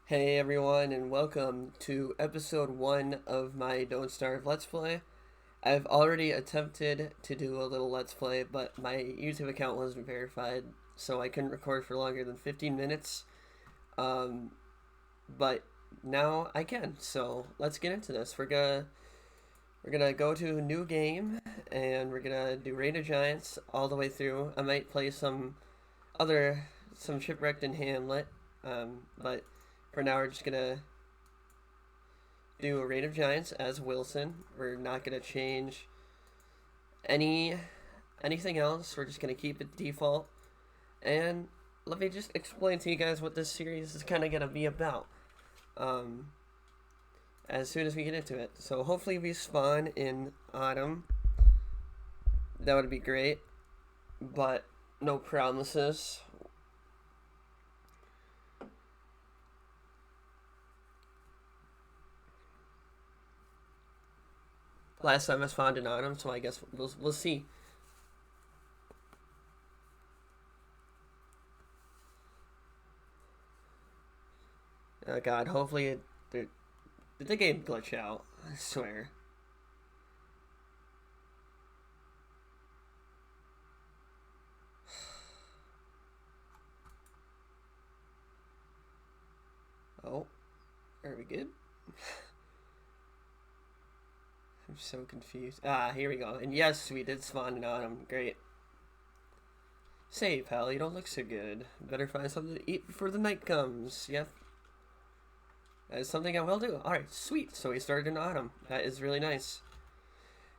Hey everyone, and welcome to episode 1 of my Don't Starve Let's Play. I've already attempted to do a little Let's Play, but my YouTube account wasn't verified, so I couldn't record for longer than 15 minutes. Um, but now I can, so let's get into this. We're gonna go to a new game, and we're gonna do Raid of Giants all the way through. I might play some Shipwrecked and Hamlet, but for now we're just gonna do a Raid of Giants as Wilson. We're not gonna change any anything else. We're just gonna keep it default. And let me just explain to you guys what this series is kind of gonna be about. Um, as soon as we get into it. So hopefully we spawn in autumn. That would be great, but no promises. Last time I spawned in autumn, so I guess we'll see. Oh God, hopefully did the game glitch out? I swear. Oh, are we good? I'm so confused. Ah, here we go. And yes, we did spawn in autumn. Great. Say, pal, you don't look so good. Better find something to eat before the night comes. Yep. That is something I will do. Alright, sweet. So we started in autumn. That is really nice.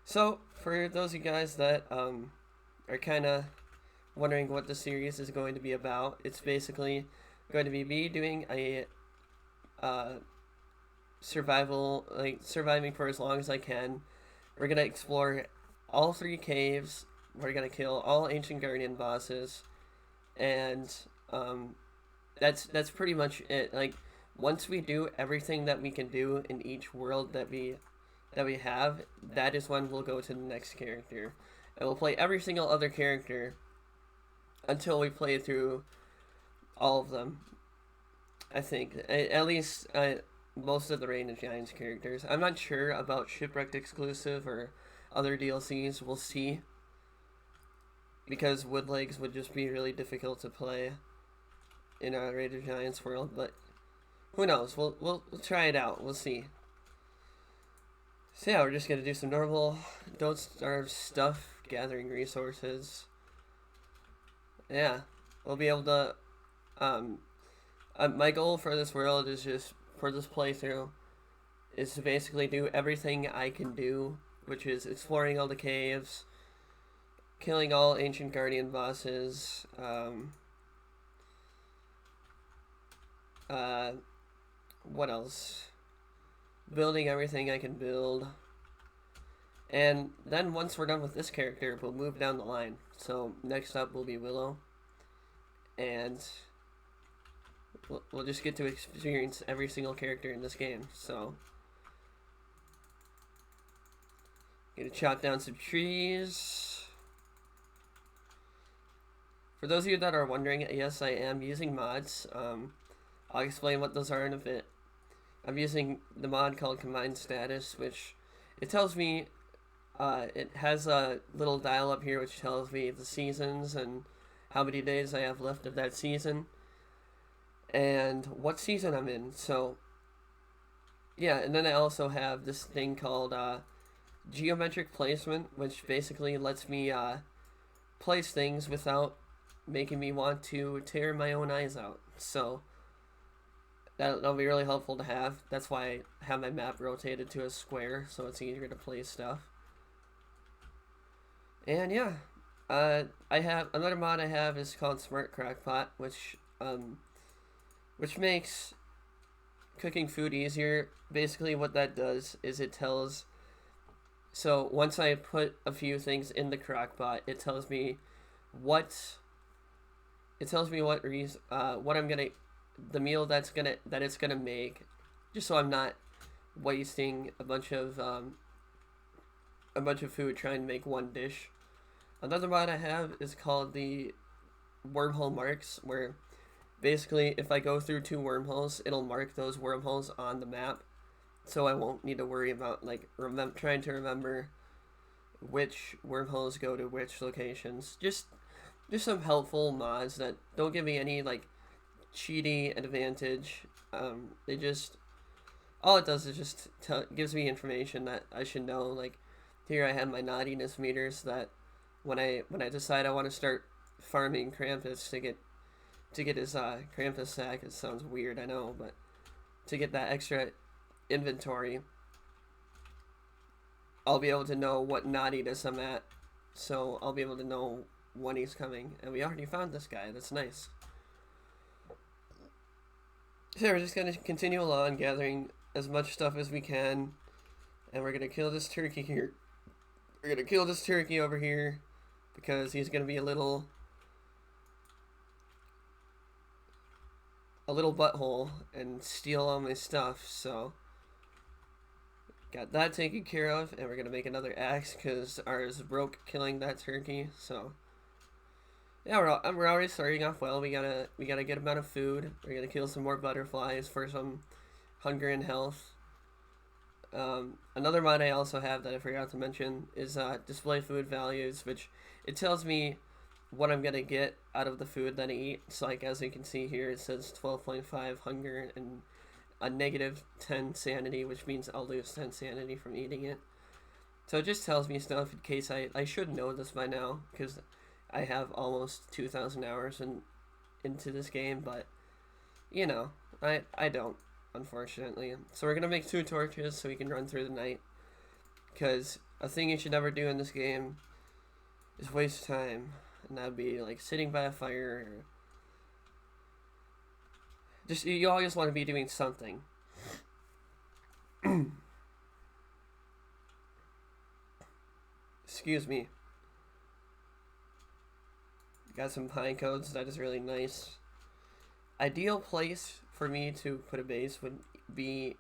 So, for those of you guys that are kind of wondering what the series is going to be about, it's basically going to be me doing a uh, surviving for as long as I can. We're gonna explore all 3 caves. We're gonna kill all Ancient Guardian bosses, and that's pretty much it. Like once we do everything that we can do in each world that we have, that is when we'll go to the next character, and we'll play every single other character until we play through all of them. I think at least most of the Rain of Giants characters. I'm not sure about Shipwrecked exclusive or other DLCs. We'll see. Because Woodlegs would just be really difficult to play in a Raid of Giants world, but who knows? We'll try it out. We'll see. So yeah, we're just gonna do some normal Don't Starve stuff, gathering resources. Yeah, we'll be able to. Um, my goal for this world is just for this playthrough is to basically do everything I can do, which is exploring all the caves, killing all Ancient Guardian bosses, uh, what else? Building everything I can build. And then once we're done with this character, we'll move down the line. So next up will be Willow. And we'll just get to experience every single character in this game. So, gonna chop down some trees. For those of you that are wondering, yes, I am using mods. I'll explain what those are in a bit. I'm using the mod called Combined Status, which it tells me, it has a little dial up here which tells me the seasons and how many days I have left of that season and what season I'm in. So, yeah, and then I also have this thing called geometric placement, which basically lets me place things without making me want to tear my own eyes out. So, that'll be really helpful to have. That's why I have my map rotated to a square, so it's easier to place stuff. And yeah, I have another mod I have is called Smart Crackpot, which makes cooking food easier. Basically, what that does is it tells. So once I put a few things in the crockpot, it tells me what. It tells me what I'm gonna, the meal that it's gonna make, just so I'm not wasting a bunch of food trying to make one dish. Another mod I have is called the Wormhole Marks, where Basically, if I go through 2 wormholes, it'll mark those wormholes on the map, so I won't need to worry about like trying to remember which wormholes go to which locations. Just some helpful mods that don't give me any like cheaty advantage. They just all it does is just gives me information that I should know. Like here, I have my naughtiness meters that when I decide I want to start farming Krampus to get his Krampus sack. It sounds weird, I know, but to get that extra inventory, I'll be able to know what naughtiness I'm at. So I'll be able to know when he's coming. And we already found this guy. That's nice. So we're just going to continue along, gathering as much stuff as we can. And we're going to kill this turkey here. We're going to kill this turkey over here, because he's going to be a little butthole and steal all my stuff. So got that taken care of, and we're going to make another axe because ours broke killing that turkey. So yeah, we're already starting off well. We got a good amount of food. We're gonna kill some more butterflies for some hunger and health. Another mod I also have that I forgot to mention is display food values, which it tells me what I'm gonna get out of the food that I eat. So like as you can see here, it says 12.5 hunger and a negative 10 sanity, which means I'll lose 10 sanity from eating it. So it just tells me stuff in case I should know this by now, because I have almost 2,000 hours into this game, but you know, I don't, unfortunately. So we're gonna make 2 torches so we can run through the night, because a thing you should never do in this game is waste time, and that'd be like sitting by a fire. Or just you always want to be doing something. Excuse me. Got some pine cones, that is really nice. Ideal place for me to put a base would be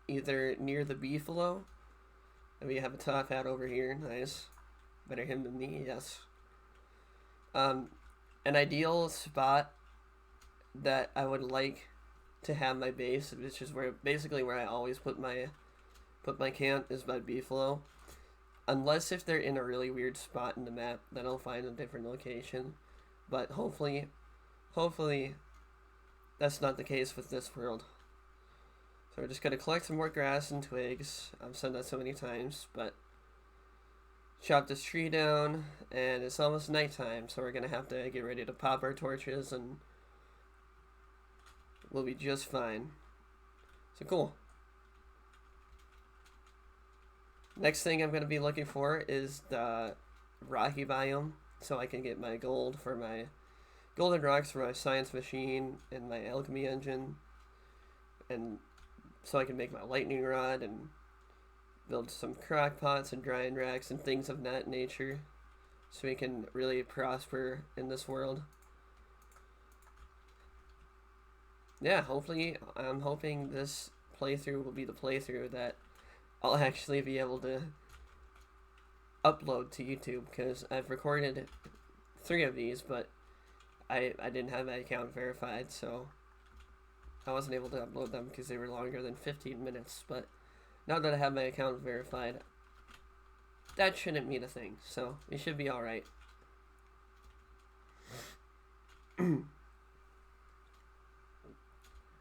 either near the beefalo. And we have a top hat over here, nice. Better him than me, yes. An ideal spot that I would like to have my base, which is basically where I always put my camp, is by beefalo. Unless if they're in a really weird spot in the map, then I'll find a different location. But hopefully, that's not the case with this world. So we're just going to collect some more grass and twigs. I've said that so many times, but chop this tree down, and it's almost nighttime, so we're going to have to get ready to pop our torches, and we'll be just fine. So cool. Next thing I'm going to be looking for is the rocky biome, so I can get my gold for my golden rocks for my science machine and my alchemy engine, and so I can make my lightning rod and build some crock pots and drying racks and things of that nature, so we can really prosper in this world. Yeah, hopefully, I'm hoping this playthrough will be the playthrough that I'll actually be able to upload to YouTube, because I've recorded 3 of these, but I didn't have my account verified, so I wasn't able to upload them because they were longer than 15 minutes. But now that I have my account verified, that shouldn't mean a thing, so it should be alright.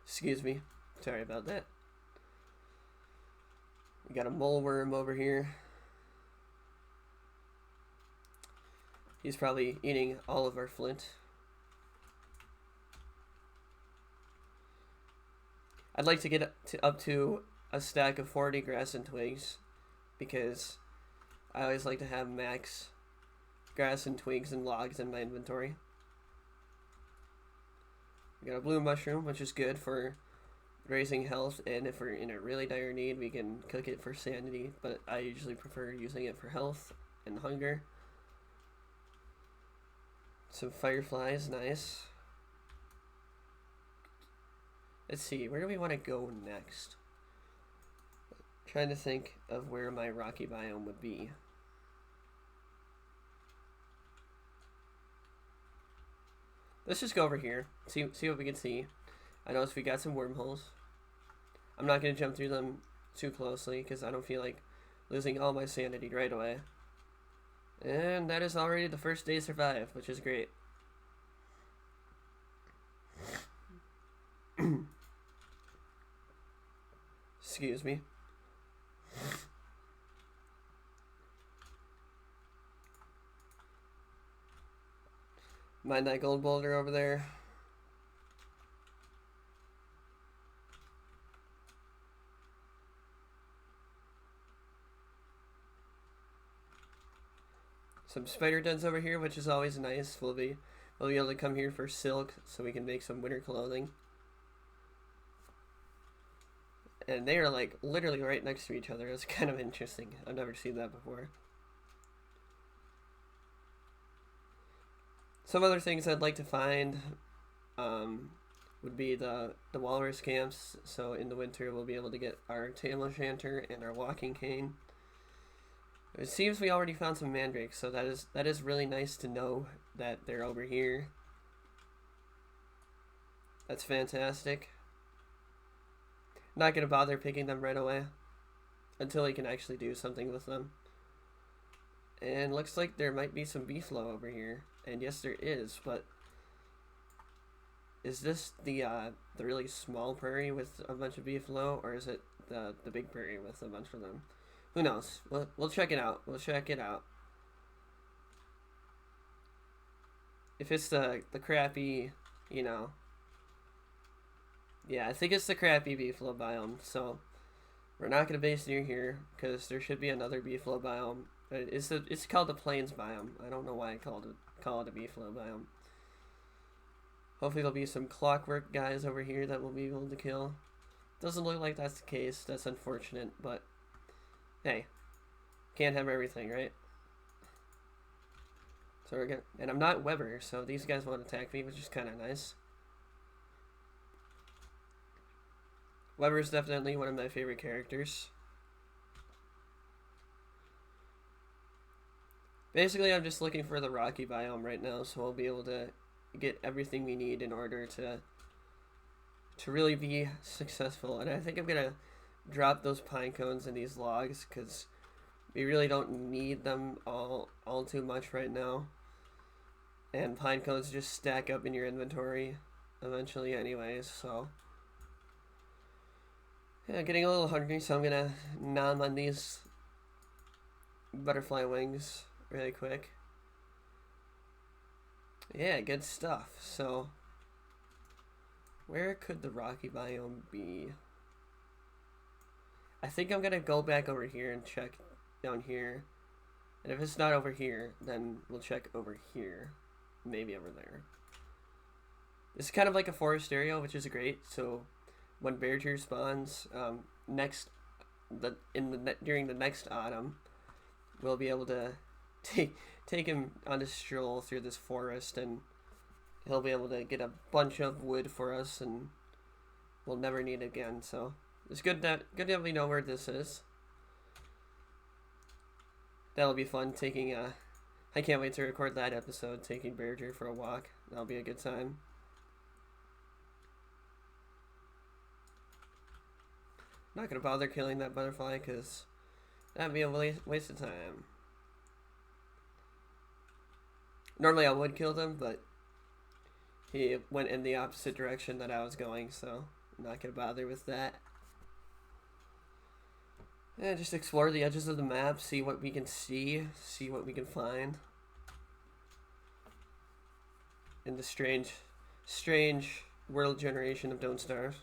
Excuse me, sorry about that. We got a mole worm over here. He's probably eating all of our flint. I'd like to get up to a stack of 40 grass and twigs, because I always like to have max grass and twigs and logs in my inventory. We got a blue mushroom, which is good for raising health, and if we're in a really dire need, we can cook it for sanity, but I usually prefer using it for health and hunger. Some fireflies, nice. Let's see, where do we want to go next? Trying to think of where my rocky biome would be. Let's just go over here. See what we can see. I noticed we got some wormholes. I'm not going to jump through them too closely because I don't feel like losing all my sanity right away. And that is already the first day survived, which is great. Excuse me. Mind that gold boulder over there. Some spider dens over here, which is always nice. We'll be able to come here for silk so we can make some winter clothing. And they are like literally right next to each other. It's kind of interesting. I've never seen that before. Some other things I'd like to find would be the walrus camps. So in the winter we'll be able to get our tam o' shanter and our walking cane. It seems we already found some mandrakes, so that is really nice to know that they're over here. That's fantastic. Not gonna bother picking them right away until I can actually do something with them. And looks like there might be some beefalo over here. And yes, there is, but is this the really small prairie with a bunch of beefalo, or is it the big prairie with a bunch of them? Who knows? We'll check it out. We'll check it out. If it's the crappy, you know. Yeah, I think it's the crappy beefalo biome, so we're not going to base near here, because there should be another beefalo biome. It's called the plains biome. I don't know why I call it a beefalo biome. Hopefully there'll be some clockwork guys over here that we'll be able to kill. Doesn't look like that's the case. That's unfortunate, but hey, can't have everything, right? So we're gonna, and I'm not Weber, so these guys won't attack me, which is kind of nice. Weber is definitely one of my favorite characters. Basically, I'm just looking for the rocky biome right now, so we'll be able to get everything we need in order to really be successful. And I think I'm gonna drop those pine cones and these logs because we really don't need them all too much right now. And pine cones just stack up in your inventory eventually anyways, so yeah, getting a little hungry, so I'm gonna nom on these butterfly wings really quick. Yeah, good stuff. So where could the rocky biome be? I think I'm gonna go back over here and check down here. And if it's not over here, then we'll check over here. Maybe over there. It's kind of like a forest area, which is great. So when Bearger spawns during the next autumn, we'll be able to take him on a stroll through this forest, and he'll be able to get a bunch of wood for us, and we'll never need it again. So it's good that we know where this is. That'll be fun. I can't wait to record that episode, taking Bearger for a walk. That'll be a good time. Not gonna bother killing that butterfly because that'd be a waste of time. Normally I would kill them, but he went in the opposite direction that I was going, so I'm not gonna bother with that. Yeah, just explore the edges of the map, see what we can see what we can find in the strange world generation of Don't Starve.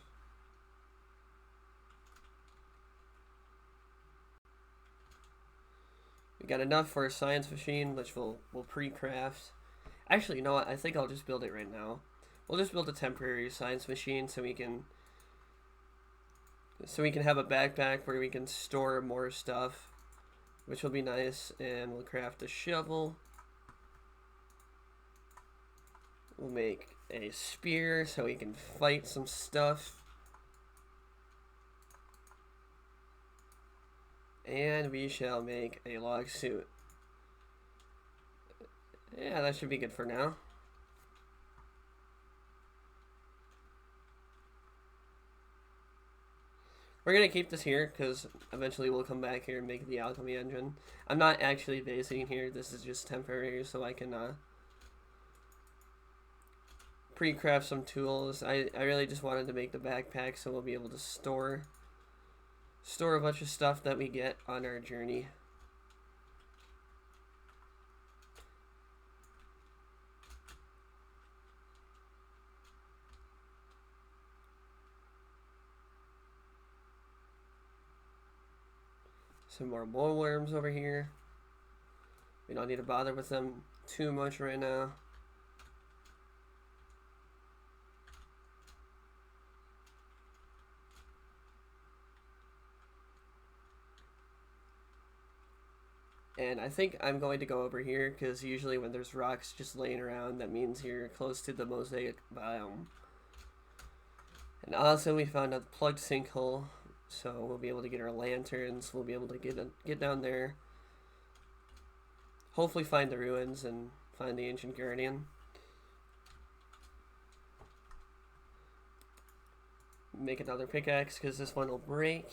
We got enough for a science machine, which we'll pre-craft. Actually, you know what? I think I'll just build it right now. We'll just build a temporary science machine so we can have a backpack where we can store more stuff, which will be nice. And we'll craft a shovel. We'll make a spear so we can fight some stuff. And we shall make a log suit. Yeah, that should be good for now. We're gonna keep this here because eventually we'll come back here and make the alchemy engine. I'm not actually basing here. This is just temporary so I can pre-craft some tools. I really just wanted to make the backpack so we'll be able to store a bunch of stuff that we get on our journey. Some more bullworms over here. We don't need to bother with them too much right now. And I think I'm going to go over here because usually when there's rocks just laying around, that means you're close to the mosaic biome. And also we found a plugged sinkhole, so we'll be able to get our lanterns. We'll be able to get down there. Hopefully find the ruins and find the ancient guardian. Make another pickaxe because this one will break.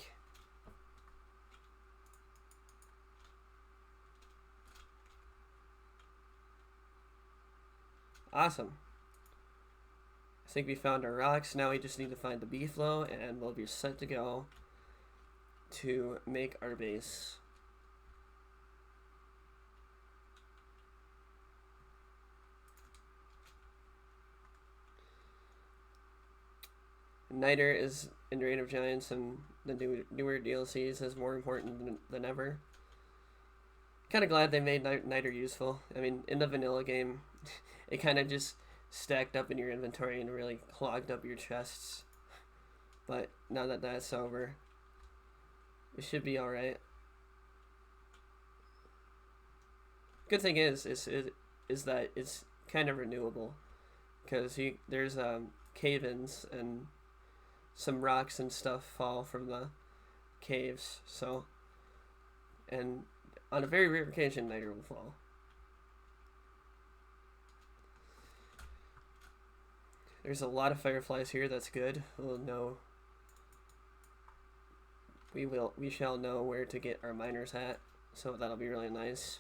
Awesome. I think we found our rocks. Now we just need to find the B-flow and we'll be set to go to make our base. Niter is in Reign of Giants and the newer DLCs is more important than ever. Kind of glad they made Niter useful. I mean, in the vanilla game, it kind of just stacked up in your inventory and really clogged up your chests. But now that that's over, it should be alright. Good thing is that it's kind of renewable. Because there's cave-ins and some rocks and stuff fall from the caves. So, and on a very rare occasion, Niter will fall. There's a lot of fireflies here. That's good. We'll know. We shall know where to get our miner's hat. So that'll be really nice.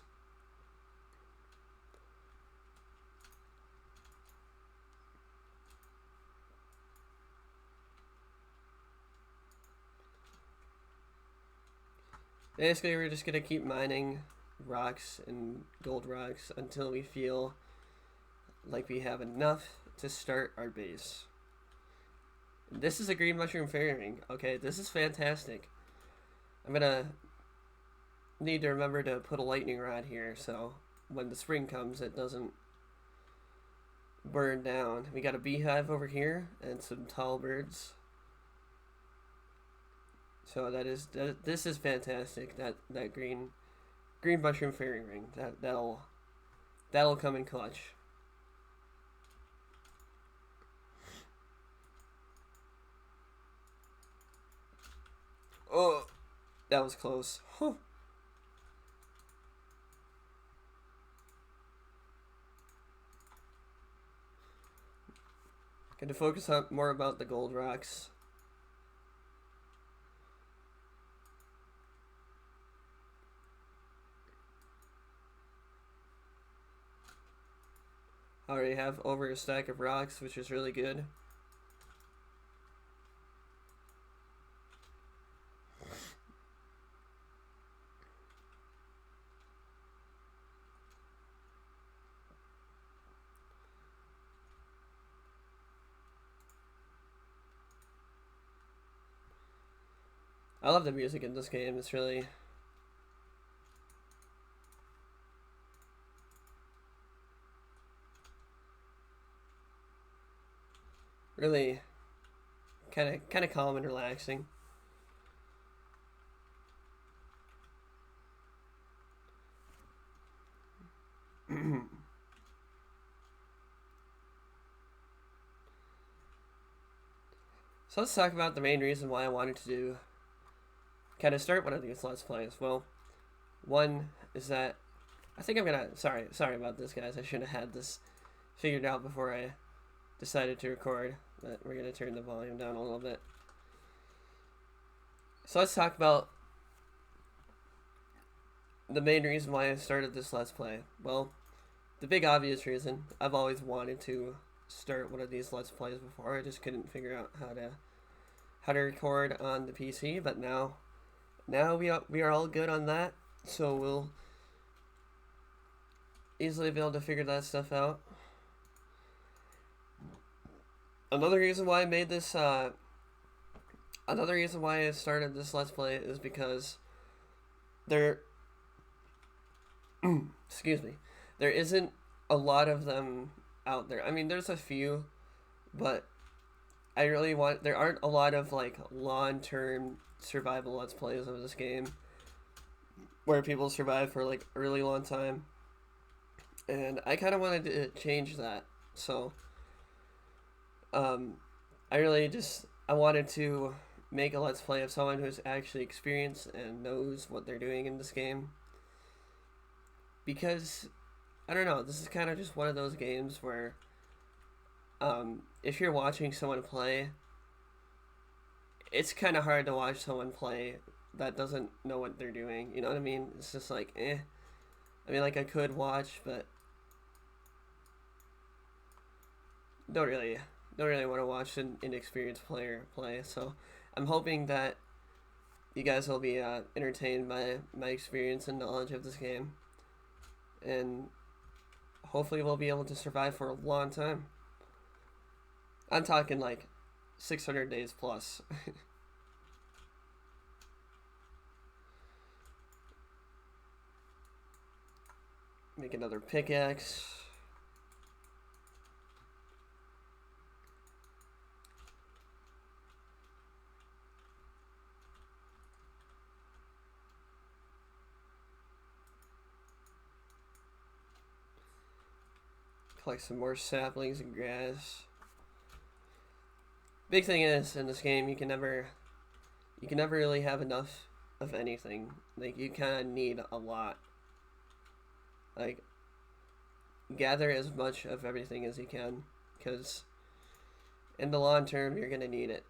Basically, we're just gonna keep mining rocks and gold rocks until we feel like we have enough to start our base. This is a green mushroom fairy ring. Okay, this is fantastic. I'm gonna need to remember to put a lightning rod here so when the spring comes it doesn't burn down. We got a beehive over here and some tall birds. So this is fantastic. That green mushroom fairy ring. That'll come in clutch. Oh, that was close. Huh. Going to focus on more about the gold rocks. I already have over a stack of rocks, which is really good. I love the music in this game. It's really kind of calm and relaxing. So let's talk about the main reason why I wanted to kind of start one of these Let's Plays. Well, one is that I think I'm gonna sorry about this, guys. I should have had this figured out before I decided to record, but we're gonna turn the volume down a little bit. So let's talk about the main reason why I started this Let's Play. Well, the big obvious reason, I've always wanted to start one of these Let's Plays before. I just couldn't figure out how to record on the PC, but now we are all good on that, so we'll easily be able to figure that stuff out. Another reason why I made this another reason why I started this Let's Play is because there excuse me, there isn't a lot of them out there. I mean, there's a few, but there aren't a lot of like long-term survival Let's Plays of this game where people survive for like a really long time. And I kind of wanted to change that. So I wanted to make a Let's Play of someone who's actually experienced and knows what they're doing in this game. Because, I don't know, this is kind of just one of those games where if you're watching someone play, it's kind of hard to watch someone play that doesn't know what they're doing. You know what I mean? It's just like, eh. I mean, like, I could watch, but don't really want to watch an inexperienced player play. So I'm hoping that you guys will be entertained by my experience and knowledge of this game, and hopefully we'll be able to survive for a long time. I'm talking like 600 days plus. Make another pickaxe. Collect some more saplings and grass. Big thing is, in this game, you can never really have enough of anything. Like, you kind of need a lot. Like, gather as much of everything as you can, because in the long term, you're gonna need it.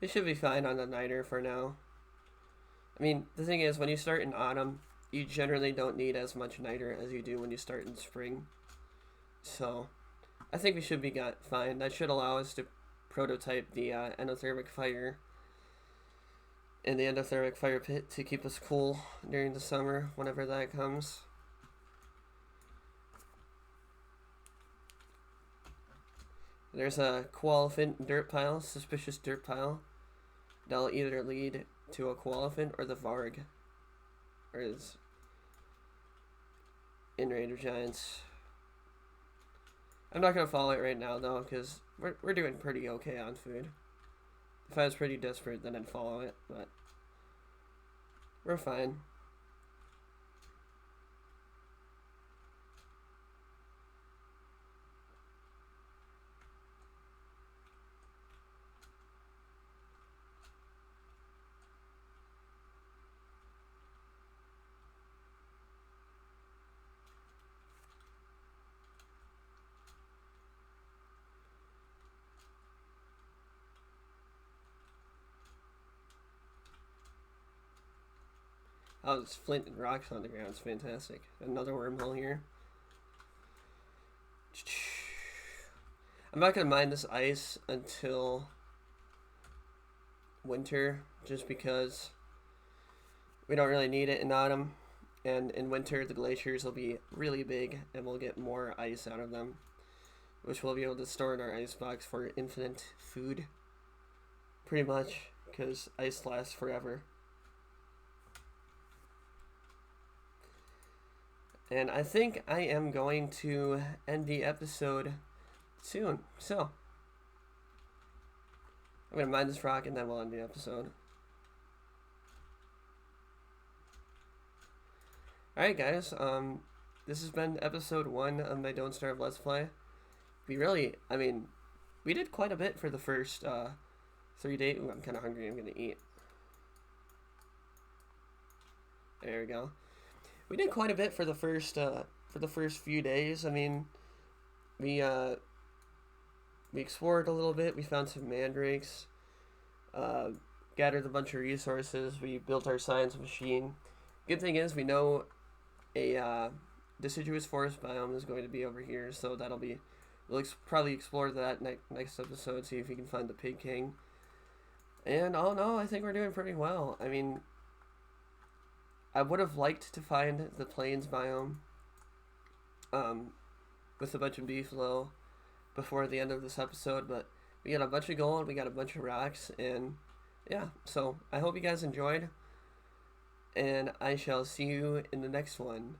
It should be fine on the niter for now. I mean, the thing is, when you start in autumn, you generally don't need as much niter as you do when you start in spring. So, I think we should be fine. That should allow us to prototype the endothermic fire in the endothermic fire pit to keep us cool during the summer, whenever that comes. There's a koalefant dirt pile, suspicious dirt pile. That'll either lead to a koalefant or the Varg, or is in Raider Giants. I'm not gonna follow it right now though, because we're doing pretty okay on food. If I was pretty desperate, then I'd follow it, but we're fine. Oh, there's flint and rocks on the ground. It's fantastic. Another wormhole here. I'm not going to mine this ice until winter, just because we don't really need it in autumn. And in winter, the glaciers will be really big, and we'll get more ice out of them, which we'll be able to store in our ice box for infinite food. Pretty much, because ice lasts forever. And I think I am going to end the episode soon. So, I'm going to mine this rock and then we'll end the episode. Alright guys, this has been episode 1 of my Don't Starve Let's Play. we really, I mean, we did quite a bit for the first 3 days. Ooh, I'm kind of hungry. I'm gonna eat. There we go. We did quite a bit for the first few days. I mean, we we explored a little bit. We found some mandrakes. Uh, Gathered a bunch of resources. We built our science machine. Good thing is we know a deciduous forest biome is going to be over here, so that'll be probably explore that next episode. See if we can find the Pig King. And all in all, I think we're doing pretty well. I mean, I would have liked to find the plains biome, with a bunch of beefalo before the end of this episode, but we got a bunch of gold, we got a bunch of rocks, and yeah. So I hope you guys enjoyed, and I shall see you in the next one.